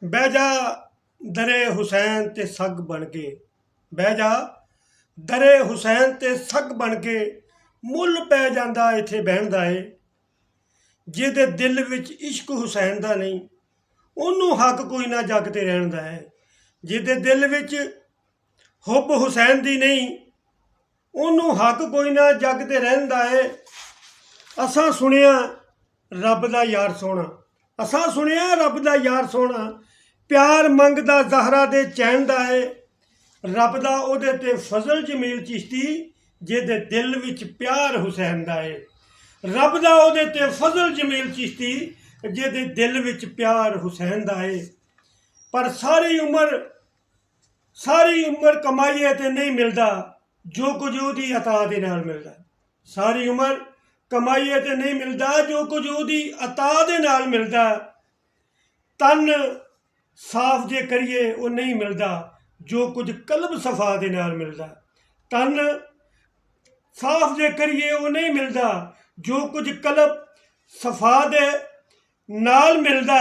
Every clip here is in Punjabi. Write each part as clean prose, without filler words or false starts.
ਬਹਿ ਜਾ ਦਰੇ ਹੁਸੈਨ ਤੇ ਸੱਗ ਬਣ ਕੇ, ਬਹਿ ਜਾ ਦਰੇ ਹੁਸੈਨ ਤੇ ਸੱਗ ਬਣ ਕੇ, ਮੁੱਲ ਪੈ ਜਾਂਦਾ ਇੱਥੇ ਬਹਿਣ ਦਾ ਏ। ਜਿਹਦੇ ਦਿਲ ਵਿੱਚ ਇਸ਼ਕ ਹੁਸੈਨ ਦਾ ਨਹੀਂ, ਉਹਨੂੰ ਹੱਕ ਕੋਈ ਨਾ ਜੱਗ ਤੇ ਰਹਿਣ ਦਾ ਹੈ। ਜਿਹਦੇ ਦਿਲ ਵਿੱਚ ਹੁੱਬ ਹੁਸੈਨ ਦੀ ਨਹੀਂ, ਉਹਨੂੰ ਹੱਕ ਕੋਈ ਨਾ ਜੱਗ ਤੇ ਰਹਿਣ ਦਾ ਏ। ਅਸਾਂ ਸੁਣਿਆ ਰੱਬ ਦਾ ਯਾਰ ਸੋਹਣਾ, ਅਸਾਂ ਸੁਣਿਆ ਰੱਬ ਦਾ ਯਾਰ ਸੋਹਣਾ, ਪਿਆਰ ਮੰਗਦਾ ਜ਼ਹਰਾ ਦੇ ਚੈਨ ਦਾ ਏ। ਰੱਬ ਦਾ ਉਹਦੇ ਤੇ ਫਜ਼ਲ ਜਮੀਲ ਚਿਸ਼ਤੀ, ਜਿਹਦੇ ਦਿਲ ਵਿੱਚ ਪਿਆਰ ਹੁਸੈਨ ਦਾ ਏ। ਰੱਬ ਦਾ ਉਹਦੇ ਤੇ ਫਜ਼ਲ ਜਮੀਲ ਚਿਸ਼ਤੀ, ਜਿਹਦੇ ਦਿਲ ਵਿੱਚ ਪਿਆਰ ਹੁਸੈਨ ਦਾ ਏ। ਪਰ ਸਾਰੀ ਉਮਰ ਕਮਾਈਏ ਤੇ ਨਹੀਂ ਮਿਲਦਾ ਜੋ ਕੁਝ ਉਹਦੀ ਅਤਾ ਦੇ ਨਾਲ ਮਿਲਦਾ। ਸਾਰੀ ਉਮਰ ਕਮਾਈਏ ਤੇ ਨਹੀਂ ਮਿਲਦਾ ਜੋ ਕੁਝ ਉਹਦੀ ਅਤਾ ਦੇ ਨਾਲ ਮਿਲਦਾ। ਤਨ ਸਾਫ਼ ਜੇ ਕਰੀਏ ਉਹ ਨਹੀਂ ਮਿਲਦਾ ਜੋ ਕੁਝ ਕਲਬ ਸਫਾ ਦੇ ਨਾਲ ਮਿਲਦਾ। ਤਨ ਸਾਫ਼ ਜੇ ਕਰੀਏ ਉਹ ਨਹੀਂ ਮਿਲਦਾ ਜੋ ਕੁਝ ਕਲਬ ਸਫਾ ਦੇ ਨਾਲ ਮਿਲਦਾ।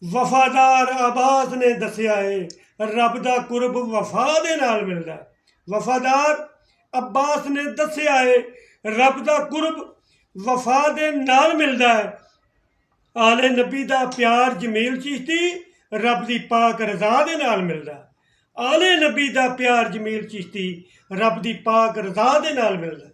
ਵਫਾਦਾਰ ਅਬਾਸ ਨੇ ਦੱਸਿਆ ਏ, ਰੱਬ ਦਾ ਕੁਰਬ ਵਫਾ ਦੇ ਨਾਲ ਮਿਲਦਾ। ਵਫਾਦਾਰ ਅਬਾਸ ਨੇ ਦੱਸਿਆ ਏ, ਰੱਬ ਦਾ ਕੁਰਬ ਵਫਾ ਦੇ ਨਾਲ ਮਿਲਦਾ ਹੈ। ਆਲੇ ਨਬੀ ਦਾ ਪਿਆਰ ਜਮੀਲ ਚਿਸ਼ਤੀ, ਰੱਬ ਦੀ ਪਾਕ ਰਜ਼ਾ ਦੇ ਨਾਲ ਮਿਲਦਾ। ਆਲੇ ਨਬੀ ਦਾ ਪਿਆਰ ਜਮੀਲ ਚਿਸ਼ਤੀ, ਰੱਬ ਦੀ ਪਾਕ ਰਜ਼ਾ ਦੇ ਨਾਲ ਮਿਲਦਾ।